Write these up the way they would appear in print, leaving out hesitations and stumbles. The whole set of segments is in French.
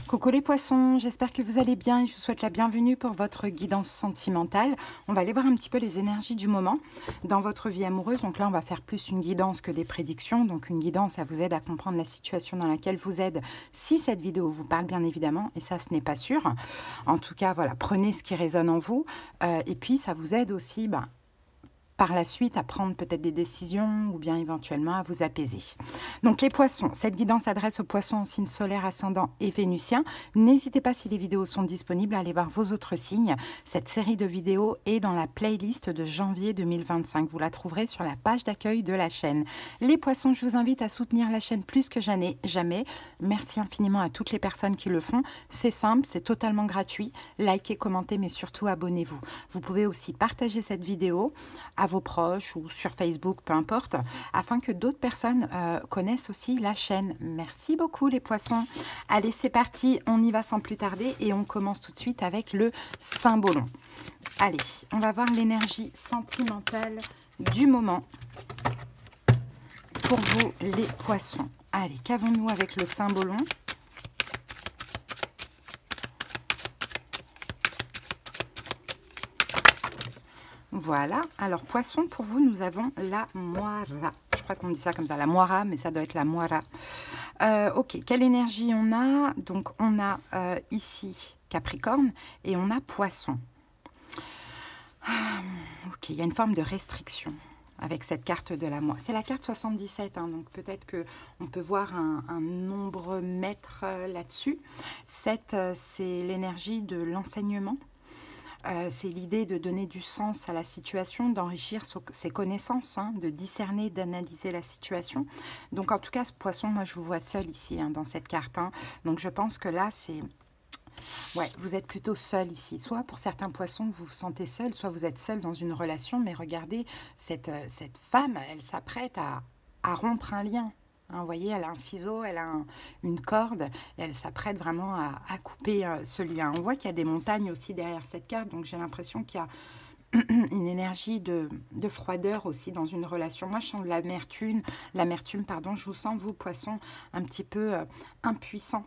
Coucou les poissons, j'espère que vous allez bien et je vous souhaite la bienvenue pour votre guidance sentimentale. On va aller voir un petit peu les énergies du moment dans votre vie amoureuse. Donc là, on va faire plus une guidance que des prédictions. Donc une guidance, ça vous aide à comprendre la situation dans laquelle vous êtes si cette vidéo vous parle bien évidemment. Et ça, ce n'est pas sûr. En tout cas, voilà, prenez ce qui résonne en vous. Et puis, ça vous aide aussi par la suite à prendre peut-être des décisions ou bien éventuellement à vous apaiser. Donc les poissons, cette guidance s'adresse aux poissons en signe solaire, ascendant et vénusien. N'hésitez pas, si les vidéos sont disponibles, à aller voir vos autres signes. Cette série de vidéos est dans la playlist de janvier 2025. Vous la trouverez sur la page d'accueil de la chaîne. Les poissons, je vous invite à soutenir la chaîne plus que jamais. Merci infiniment à toutes les personnes qui le font. C'est simple, c'est totalement gratuit. Likez, commentez, mais surtout abonnez-vous. Vous pouvez aussi partager cette vidéo à vos proches ou sur Facebook, peu importe, afin que d'autres personnes connaissent aussi la chaîne. Merci beaucoup les poissons. Allez, c'est parti, on y va sans plus tarder et on commence tout de suite avec le symbolon. Allez, on va voir l'énergie sentimentale du moment pour vous les poissons. Allez, qu'avons-nous avec le symbolon ? Voilà, alors poisson, pour vous, nous avons la moira. Je crois qu'on dit ça comme ça, la moira, mais ça doit être la moira. Ok, quelle énergie on a? Donc, on a ici Capricorne et on a Poisson. Ok, il y a une forme de restriction avec cette carte de la moira. C'est la carte 77, hein, donc peut-être qu'on peut voir un nombre mètre là-dessus. 7, c'est l'énergie de l'enseignement. C'est l'idée de donner du sens à la situation, d'enrichir ses connaissances, hein, de discerner, d'analyser la situation. Donc en tout cas, ce poisson, moi je vous vois seul ici, hein, dans cette carte. Hein. Donc je pense que là, c'est... Ouais, vous êtes plutôt seul ici. Soit pour certains poissons, vous vous sentez seul, soit vous êtes seul dans une relation. Mais regardez, cette femme, elle s'apprête à rompre un lien. Hein, vous voyez, elle a un ciseau, elle a une corde, et elle s'apprête vraiment à couper ce lien. On voit qu'il y a des montagnes aussi derrière cette carte, donc j'ai l'impression qu'il y a une énergie de froideur aussi dans une relation. Moi, je sens de l'amertume, pardon, je vous sens, vous, poissons, un petit peu impuissant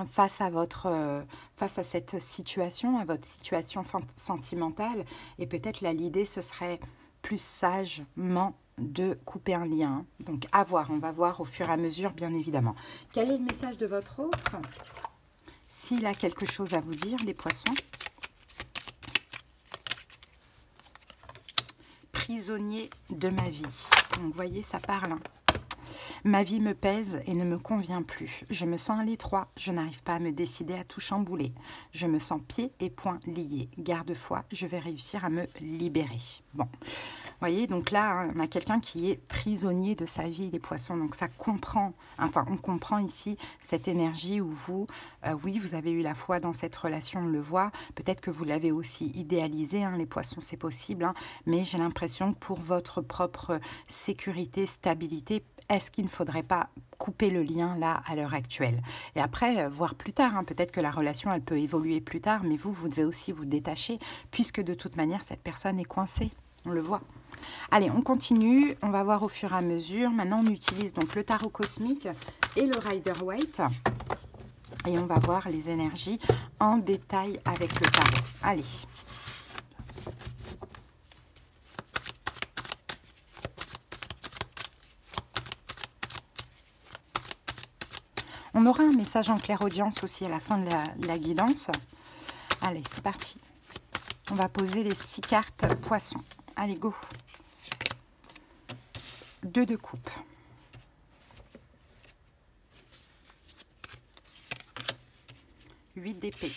face à cette situation, à votre situation sentimentale. Et peut-être l'idée, ce serait plus sagement de couper un lien. Donc à voir, on va voir au fur et à mesure, bien évidemment. Quel est le message de votre autre? S'il a quelque chose à vous dire, les poissons. Prisonnier de ma vie. Donc vous voyez, ça parle. Hein. Ma vie me pèse et ne me convient plus. Je me sens à l'étroit. Je n'arrive pas à me décider à tout chambouler. Je me sens pieds et poings liés. Garde-foi, je vais réussir à me libérer. Bon. Vous voyez, donc là, hein, on a quelqu'un qui est prisonnier de sa vie, les poissons. Donc ça comprend, enfin, on comprend ici cette énergie où vous, oui, vous avez eu la foi dans cette relation, on le voit. Peut-être que vous l'avez aussi idéalisé, hein, les poissons, c'est possible. Hein, mais j'ai l'impression que pour votre propre sécurité, stabilité, est-ce qu'il ne faudrait pas couper le lien là à l'heure actuelle? Et après, voir plus tard, hein, peut-être que la relation, elle peut évoluer plus tard, mais vous devez aussi vous détacher, puisque de toute manière, cette personne est coincée, on le voit. Allez, on continue, on va voir au fur et à mesure. Maintenant, on utilise donc le tarot cosmique et le Rider-Waite. Et on va voir les énergies en détail avec le tarot. Allez. On aura un message en clairaudience aussi à la fin de la guidance. Allez, c'est parti. On va poser les 6 cartes poissons. Allez, go. 2 de coupe. 8 d'épée.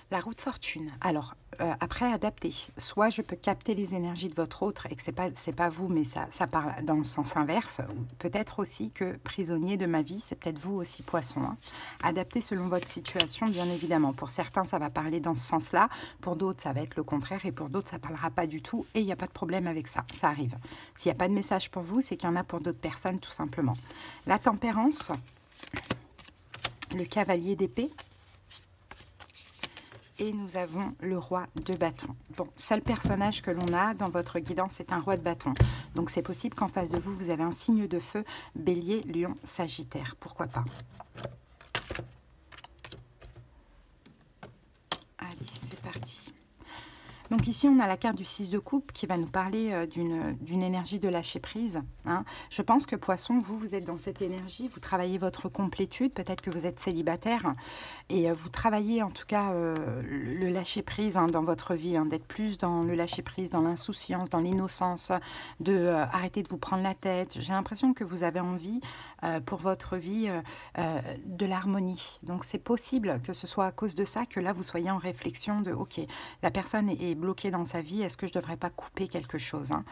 La roue de fortune. Alors, après, adapter. Soit je peux capter les énergies de votre autre et que c'est pas vous, mais ça parle dans le sens inverse. Peut-être aussi que prisonnier de ma vie, c'est peut-être vous aussi, poisson. Hein. Adapter selon votre situation, bien évidemment. Pour certains, ça va parler dans ce sens-là. Pour d'autres, ça va être le contraire. Et pour d'autres, ça ne parlera pas du tout. Et il n'y a pas de problème avec ça. Ça arrive. S'il n'y a pas de message pour vous, c'est qu'il y en a pour d'autres personnes, tout simplement. La tempérance. Le cavalier d'épée. et nous avons le roi de bâton. Bon, seul personnage que l'on a dans votre guidance, c'est un roi de bâton. Donc c'est possible qu'en face de vous, vous avez un signe de feu, bélier, lion, sagittaire. Pourquoi pas? Allez, c'est parti. Donc ici, on a la carte du 6 de coupe qui va nous parler d'une énergie de lâcher prise. Hein. Je pense que Poisson, vous êtes dans cette énergie, vous travaillez votre complétude, peut-être que vous êtes célibataire, et vous travaillez en tout cas le lâcher prise dans votre vie, d'être plus dans le lâcher prise, dans l'insouciance, dans l'innocence, de arrêter de vous prendre la tête. J'ai l'impression que vous avez envie pour votre vie de l'harmonie. Donc c'est possible que ce soit à cause de ça que là, vous soyez en réflexion de « Ok, la personne est bloqué dans sa vie, est-ce que je ne devrais pas couper quelque chose hein?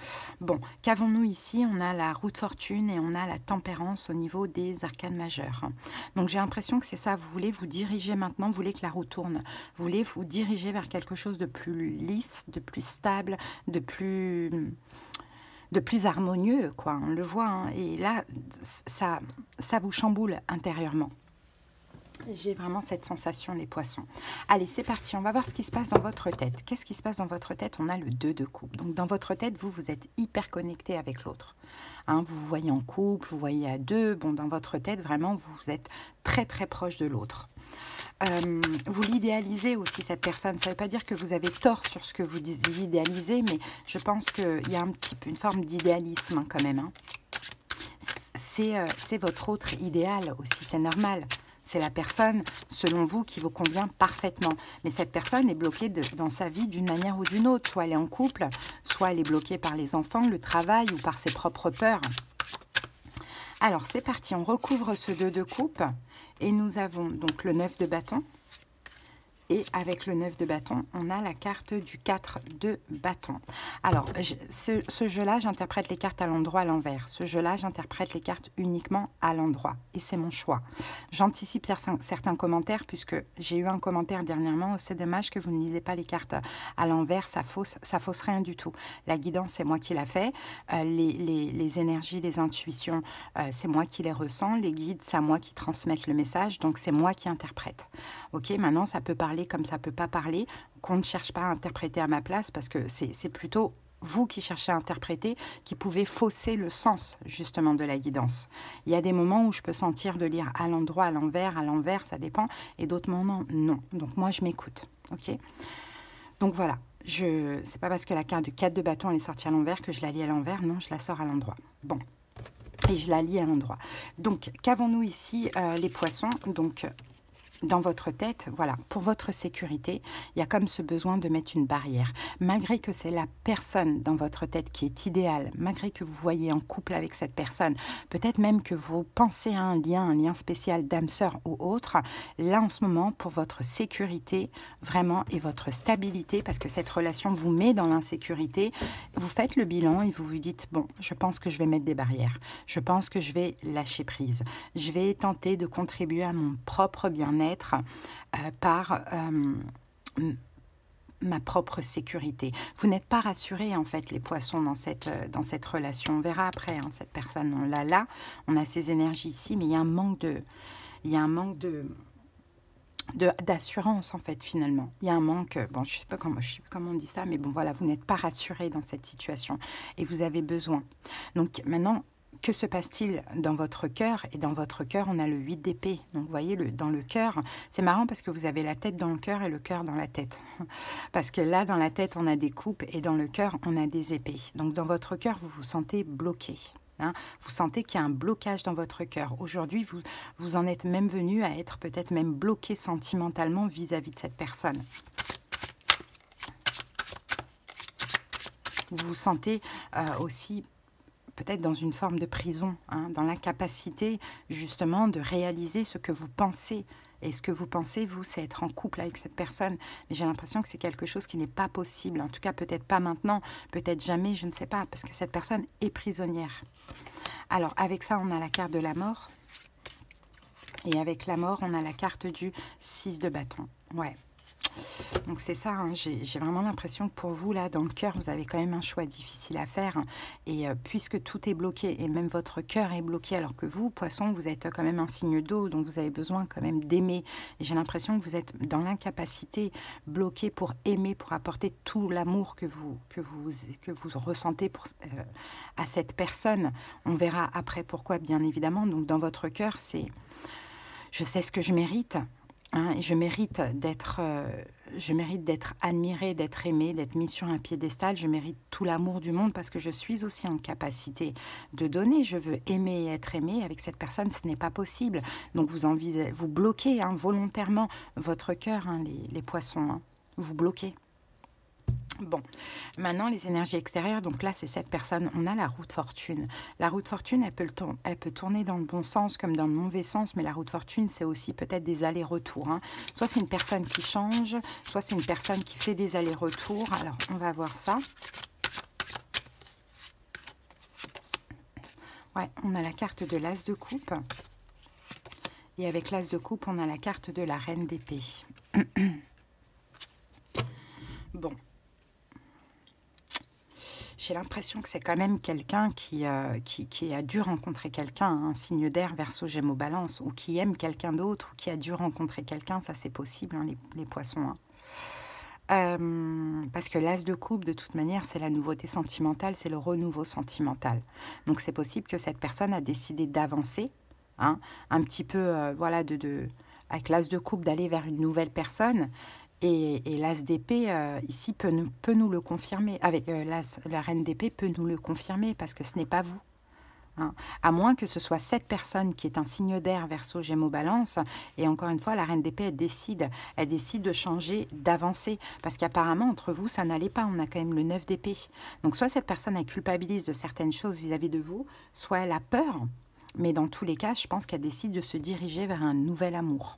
Bon, qu'avons-nous ici? On a la roue de fortune et on a la tempérance au niveau des arcanes majeures. Donc j'ai l'impression que c'est ça, vous voulez vous diriger maintenant, vous voulez que la roue tourne, vous voulez vous diriger vers quelque chose de plus lisse, de plus stable, de plus harmonieux, quoi, on le voit. Hein. Et là, ça vous chamboule intérieurement. J'ai vraiment cette sensation, les poissons. Allez, c'est parti, on va voir ce qui se passe dans votre tête. Qu'est-ce qui se passe dans votre tête? On a le 2 de coupe. Donc, dans votre tête, vous êtes hyper connecté avec l'autre. Hein, vous vous voyez en couple, vous voyez à deux. Bon, dans votre tête, vraiment, vous êtes très, très proche de l'autre. Vous l'idéalisez aussi, cette personne. Ça ne veut pas dire que vous avez tort sur ce que vous idéalisez, mais je pense qu'il y a une forme d'idéalisme hein, quand même. Hein. C'est votre autre idéal aussi, c'est normal. C'est la personne, selon vous, qui vous convient parfaitement. Mais cette personne est bloquée dans sa vie d'une manière ou d'une autre. Soit elle est en couple, soit elle est bloquée par les enfants, le travail ou par ses propres peurs. Alors, c'est parti. On recouvre ce 2 de coupe. Et nous avons donc le 9 de bâton. Et avec le 9 de bâton, on a la carte du 4 de bâton. Alors, ce jeu-là, j'interprète les cartes à l'endroit, à l'envers. Ce jeu-là, j'interprète les cartes uniquement à l'endroit. Et c'est mon choix. J'anticipe certains commentaires, puisque j'ai eu un commentaire dernièrement. C'est dommage que vous ne lisez pas les cartes à l'envers. Ça fausse rien du tout. La guidance, c'est moi qui l'a fait. Les énergies, les intuitions, c'est moi qui les ressens. Les guides, c'est à moi qui transmettent le message. Donc, c'est moi qui interprète. Ok, maintenant, ça peut parler comme ça peut pas parler, qu'on ne cherche pas à interpréter à ma place, parce que c'est plutôt vous qui cherchez à interpréter, qui pouvez fausser le sens justement de la guidance. Il y a des moments où je peux sentir de lire à l'endroit, à l'envers, ça dépend, et d'autres moments, non. Donc moi, je m'écoute. Ok. Donc voilà, c'est pas parce que la carte du 4 de bâton elle est sortie à l'envers que je la lis à l'envers, non, je la sors à l'endroit. Bon. Et je la lis à l'endroit. Donc, qu'avons-nous ici, les poissons? Donc, dans votre tête, voilà, pour votre sécurité, il y a comme ce besoin de mettre une barrière. Malgré que c'est la personne dans votre tête qui est idéale, malgré que vous voyez en couple avec cette personne, peut-être même que vous pensez à un lien spécial d'âme sœur ou autre, là en ce moment, pour votre sécurité, vraiment, et votre stabilité, parce que cette relation vous met dans l'insécurité, vous faites le bilan et vous vous dites, bon, je pense que je vais mettre des barrières, je pense que je vais lâcher prise, je vais tenter de contribuer à mon propre bien-être, par ma propre sécurité. Vous n'êtes pas rassurés, en fait, les poissons, dans cette relation. On verra après, hein, cette personne, on l'a là, on a ces énergies ici, mais il y a un manque d'assurance, en fait, finalement. Il y a un manque, bon, je sais pas comment on dit ça, mais bon, voilà, vous n'êtes pas rassurés dans cette situation et vous avez besoin. Donc, maintenant, que se passe-t-il dans votre cœur? Et dans votre cœur, on a le 8 d'épée. Donc, vous voyez, dans le cœur, c'est marrant parce que vous avez la tête dans le cœur et le cœur dans la tête. Parce que là, dans la tête, on a des coupes et dans le cœur, on a des épées. Donc, dans votre cœur, vous vous sentez bloqué. Hein, vous sentez qu'il y a un blocage dans votre cœur. Aujourd'hui, vous en êtes même venu à être peut-être même bloqué sentimentalement vis-à-vis de cette personne. Vous vous sentez aussi peut-être dans une forme de prison, hein, dans l'incapacité justement de réaliser ce que vous pensez. Et ce que vous pensez, vous, c'est être en couple avec cette personne. Mais j'ai l'impression que c'est quelque chose qui n'est pas possible. En tout cas, peut-être pas maintenant, peut-être jamais, je ne sais pas, parce que cette personne est prisonnière. Alors, avec ça, on a la carte de la mort. Et avec la mort, on a la carte du 6 de bâton. Ouais. Donc c'est ça, hein, j'ai vraiment l'impression que pour vous, là, dans le cœur, vous avez quand même un choix difficile à faire. Et puisque tout est bloqué, et même votre cœur est bloqué, alors que vous, poisson, vous êtes quand même un signe d'eau, donc vous avez besoin quand même d'aimer. Et j'ai l'impression que vous êtes dans l'incapacité, bloqué pour aimer, pour apporter tout l'amour que vous ressentez à cette personne. On verra après pourquoi, bien évidemment. Donc dans votre cœur, c'est « je sais ce que je mérite ». Hein, et je mérite d'être admirée, d'être aimée, d'être mise sur un piédestal. Je mérite tout l'amour du monde parce que je suis aussi en capacité de donner. Je veux aimer et être aimée. Avec cette personne, ce n'est pas possible. Donc vous bloquez hein, volontairement votre cœur, hein, les poissons. Hein. Vous bloquez. Bon, maintenant les énergies extérieures, donc là c'est cette personne, on a la roue de fortune. La roue de fortune, elle peut tourner dans le bon sens comme dans le mauvais sens, mais la roue de fortune c'est aussi peut-être des allers-retours. Hein. Soit c'est une personne qui change, soit c'est une personne qui fait des allers-retours. Alors on va voir ça. Ouais, on a la carte de l'As de coupe. Et avec l'As de coupe, on a la carte de la Reine d'épée. Bon. J'ai l'impression que c'est quand même quelqu'un qui a dû rencontrer quelqu'un, un signe d'air, Verseau, Gémeaux, Balance, ou qui aime quelqu'un d'autre, ou qui a dû rencontrer quelqu'un, ça c'est possible, hein, les poissons. Hein. Parce que l'As de coupe, de toute manière, c'est la nouveauté sentimentale, c'est le renouveau sentimental. Donc c'est possible que cette personne a décidé d'avancer, hein, un petit peu, voilà, avec l'As de coupe, d'aller vers une nouvelle personne. Et l'As d'épée, ici, peut nous le confirmer. Avec la Reine d'épée peut nous le confirmer, parce que ce n'est pas vous. Hein. À moins que ce soit cette personne qui est un signe d'air, Verseau, Gémeaux, Balance. Et encore une fois, la Reine d'épée, elle décide de changer, d'avancer. Parce qu'apparemment, entre vous, ça n'allait pas. On a quand même le 9 d'épée. Donc, soit cette personne, elle culpabilise de certaines choses vis-à-vis de vous, soit elle a peur. Mais dans tous les cas, je pense qu'elle décide de se diriger vers un nouvel amour.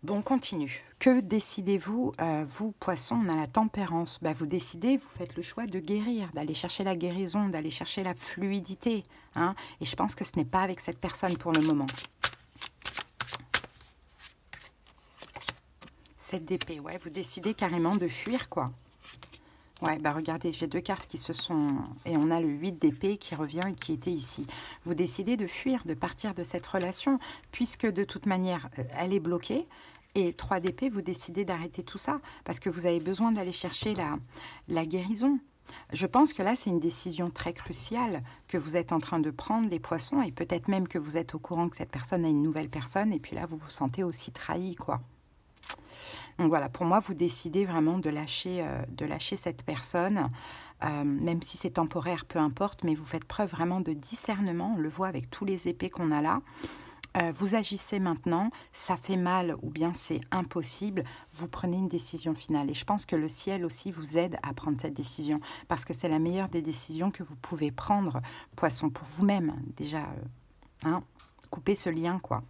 Bon, on continue. Que décidez-vous, vous, poissons? On a la tempérance. Bah, vous décidez, vous faites le choix de guérir, d'aller chercher la guérison, d'aller chercher la fluidité. Hein, et je pense que ce n'est pas avec cette personne pour le moment. 7 d'épée, ouais, vous décidez carrément de fuir, quoi. Ouais, bah regardez, j'ai deux cartes qui se sont... Et on a le 8 d'épée qui revient et qui était ici. Vous décidez de fuir, de partir de cette relation, puisque de toute manière, elle est bloquée. Et 3 d'épée, vous décidez d'arrêter tout ça, parce que vous avez besoin d'aller chercher la guérison. Je pense que là, c'est une décision très cruciale que vous êtes en train de prendre, les poissons, et peut-être même que vous êtes au courant que cette personne a une nouvelle personne, et puis là, vous vous sentez aussi trahi, quoi. Donc voilà, pour moi, vous décidez vraiment de lâcher cette personne, même si c'est temporaire, peu importe, mais vous faites preuve vraiment de discernement, on le voit avec tous les épées qu'on a là. Vous agissez maintenant, ça fait mal ou bien c'est impossible, vous prenez une décision finale. Et je pense que le ciel aussi vous aide à prendre cette décision, parce que c'est la meilleure des décisions que vous pouvez prendre, poisson, pour vous-même, déjà, hein, couper ce lien, quoi.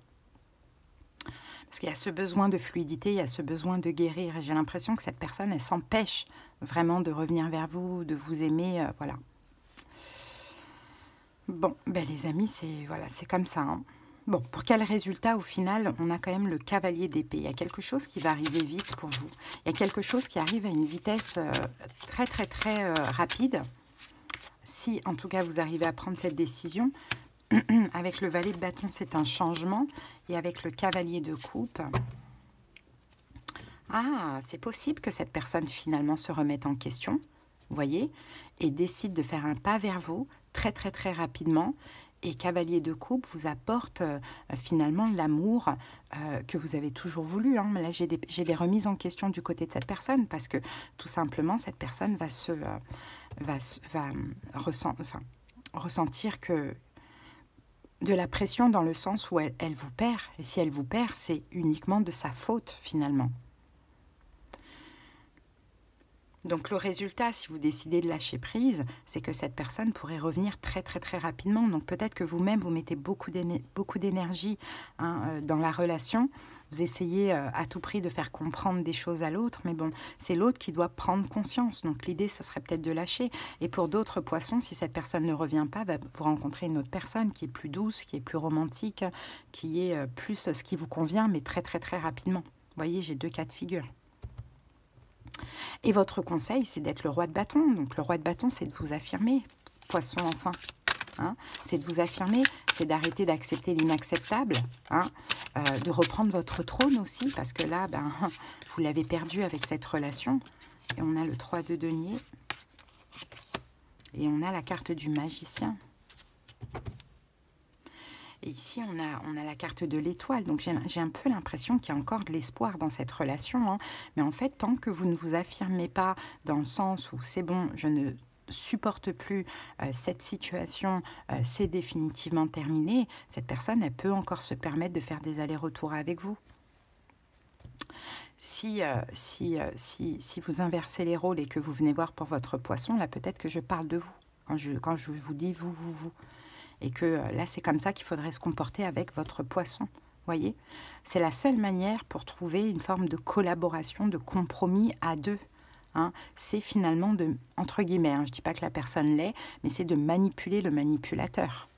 Parce qu'il y a ce besoin de fluidité, il y a ce besoin de guérir. Et j'ai l'impression que cette personne, elle s'empêche vraiment de revenir vers vous, de vous aimer, voilà. Bon, ben les amis, c'est comme ça, hein. Bon, pour quel résultat, au final, on a quand même le cavalier d'épée. Il y a quelque chose qui va arriver vite pour vous. Il y a quelque chose qui arrive à une vitesse très, très, très rapide. Si, en tout cas, vous arrivez à prendre cette décision. Avec le valet de bâton, c'est un changement. Et avec le cavalier de coupe... Ah, c'est possible que cette personne, finalement, se remette en question, vous voyez, et décide de faire un pas vers vous, très, très, très rapidement. Et cavalier de coupe vous apporte finalement l'amour que vous avez toujours voulu. Hein. Là, j'ai des remises en question du côté de cette personne parce que tout simplement, cette personne va ressentir que de la pression dans le sens où elle vous perd. Et si elle vous perd, c'est uniquement de sa faute finalement. Donc le résultat, si vous décidez de lâcher prise, c'est que cette personne pourrait revenir très très très rapidement. Donc peut-être que vous-même, vous mettez beaucoup d'énergie hein, dans la relation. Vous essayez à tout prix de faire comprendre des choses à l'autre, mais bon, c'est l'autre qui doit prendre conscience. Donc l'idée, ce serait peut-être de lâcher. Et pour d'autres poissons, si cette personne ne revient pas, vous rencontrez une autre personne qui est plus douce, qui est plus romantique, qui est plus ce qui vous convient, mais très très très rapidement. Vous voyez, j'ai deux cas de figure. Et votre conseil, c'est d'être le roi de bâton. Donc le roi de bâton, c'est de vous affirmer, poisson enfin. Hein, c'est de vous affirmer, c'est d'arrêter d'accepter l'inacceptable, hein, de reprendre votre trône aussi, parce que là, ben, vous l'avez perdu avec cette relation. Et on a le 3 de denier. Et on a la carte du magicien. Et ici, on a la carte de l'étoile. Donc, j'ai un peu l'impression qu'il y a encore de l'espoir dans cette relation. Hein. Mais en fait, tant que vous ne vous affirmez pas dans le sens où c'est bon, je ne supporte plus cette situation, c'est définitivement terminé, cette personne, elle peut encore se permettre de faire des allers-retours avec vous. Si vous inversez les rôles et que vous venez voir pour votre poisson, là, peut-être que je parle de vous. Quand je vous dis vous. Et que là, c'est comme ça qu'il faudrait se comporter avec votre poisson. Voyez, c'est la seule manière pour trouver une forme de collaboration, de compromis à deux. Hein. C'est finalement de, entre guillemets, hein, je ne dis pas que la personne l'est, mais c'est de manipuler le manipulateur.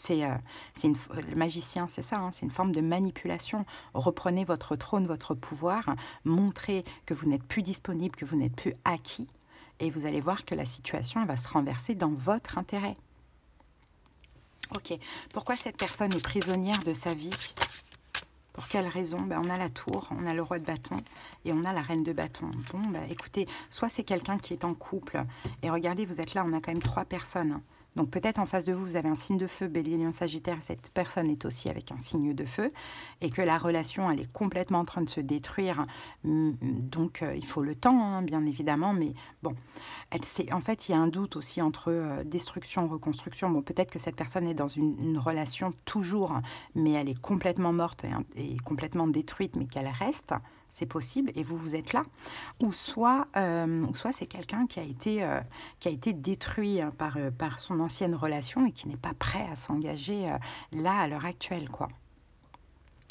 Le magicien, c'est ça, hein, c'est une forme de manipulation. Reprenez votre trône, votre pouvoir, montrez que vous n'êtes plus disponible, que vous n'êtes plus acquis, et vous allez voir que la situation elle va se renverser dans votre intérêt. Ok, pourquoi cette personne est prisonnière de sa vie? Pour quelle raison? Ben, on a la tour, on a le roi de bâton et on a la reine de bâton. Bon, ben, écoutez, soit c'est quelqu'un qui est en couple, et regardez, vous êtes là, on a quand même 3 personnes. Donc peut-être en face de vous, vous avez un signe de feu, Bélier, Lion, Sagittaire, et cette personne est aussi avec un signe de feu, et que la relation, elle est complètement en train de se détruire. Donc il faut le temps, hein, bien évidemment, mais bon, en fait, il y a un doute aussi entre destruction, reconstruction. Bon, peut-être que cette personne est dans une relation toujours, mais elle est complètement morte et complètement détruite, mais qu'elle reste. C'est possible, et vous êtes là. Ou soit c'est quelqu'un qui a été détruit par son ancienne relation et qui n'est pas prêt à s'engager là, à l'heure actuelle, quoi.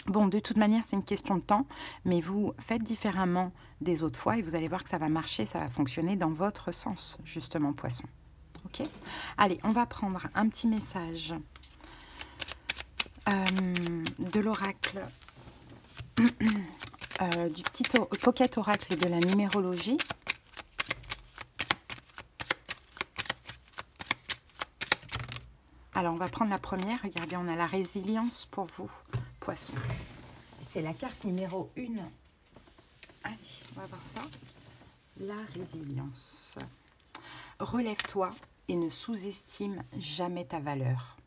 Bon, de toute manière, c'est une question de temps, mais vous faites différemment des autres fois et vous allez voir que ça va marcher, ça va fonctionner dans votre sens, justement, poisson. Ok? Allez, on va prendre un petit message de l'oracle. Du petit pocket oracle de la numérologie. Alors, on va prendre la première. Regardez, on a la résilience pour vous, poisson. C'est la carte numéro 1. Allez, on va voir ça. La résilience. Relève-toi et ne sous-estime jamais ta valeur.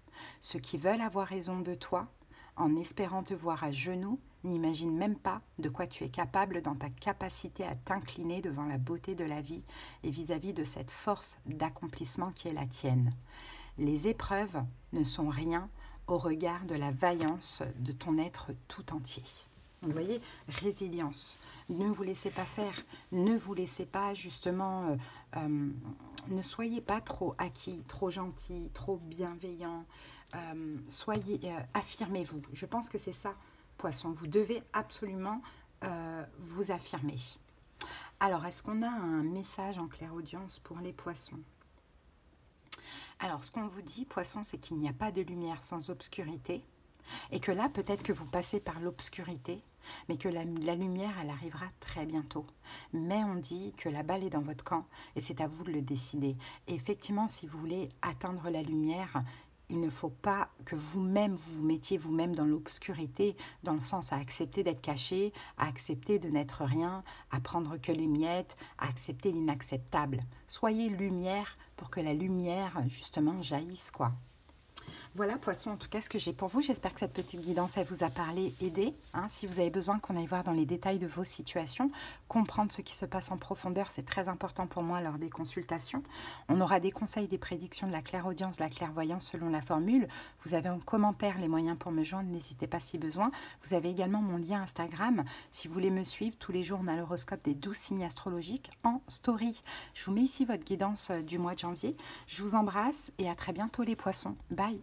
Ceux qui veulent avoir raison de toi, en espérant te voir à genoux, n'imagine même pas de quoi tu es capable dans ta capacité à t'incliner devant la beauté de la vie et vis-à-vis de cette force d'accomplissement qui est la tienne. Les épreuves ne sont rien au regard de la vaillance de ton être tout entier. Vous voyez, résilience. Ne vous laissez pas faire, ne vous laissez pas justement, ne soyez pas trop acquis, trop gentil, trop bienveillant. Affirmez-vous. Je pense que c'est ça, poisson. Vous devez absolument vous affirmer. Alors, est-ce qu'on a un message en clairaudience pour les poissons? Alors, ce qu'on vous dit, poisson, c'est qu'il n'y a pas de lumière sans obscurité. Et que là, peut-être que vous passez par l'obscurité, mais que la lumière, elle arrivera très bientôt. Mais on dit que la balle est dans votre camp et c'est à vous de le décider. Et effectivement, si vous voulez atteindre la lumière, il ne faut pas que vous-même vous mettiez vous-même dans l'obscurité, dans le sens à accepter d'être caché, à accepter de n'être rien, à prendre que les miettes, à accepter l'inacceptable. Soyez lumière pour que la lumière, justement, jaillisse, quoi. Voilà, poisson, en tout cas, ce que j'ai pour vous. J'espère que cette petite guidance, elle vous a parlé, aidé. Hein, si vous avez besoin qu'on aille voir dans les détails de vos situations, comprendre ce qui se passe en profondeur, c'est très important pour moi lors des consultations. On aura des conseils, des prédictions, de la clairaudience, de la clairvoyance selon la formule. Vous avez en commentaire les moyens pour me joindre, n'hésitez pas si besoin. Vous avez également mon lien Instagram. Si vous voulez me suivre, tous les jours, on a l'horoscope des 12 signes astrologiques en story. Je vous mets ici votre guidance du mois de janvier. Je vous embrasse et à très bientôt les poissons. Bye!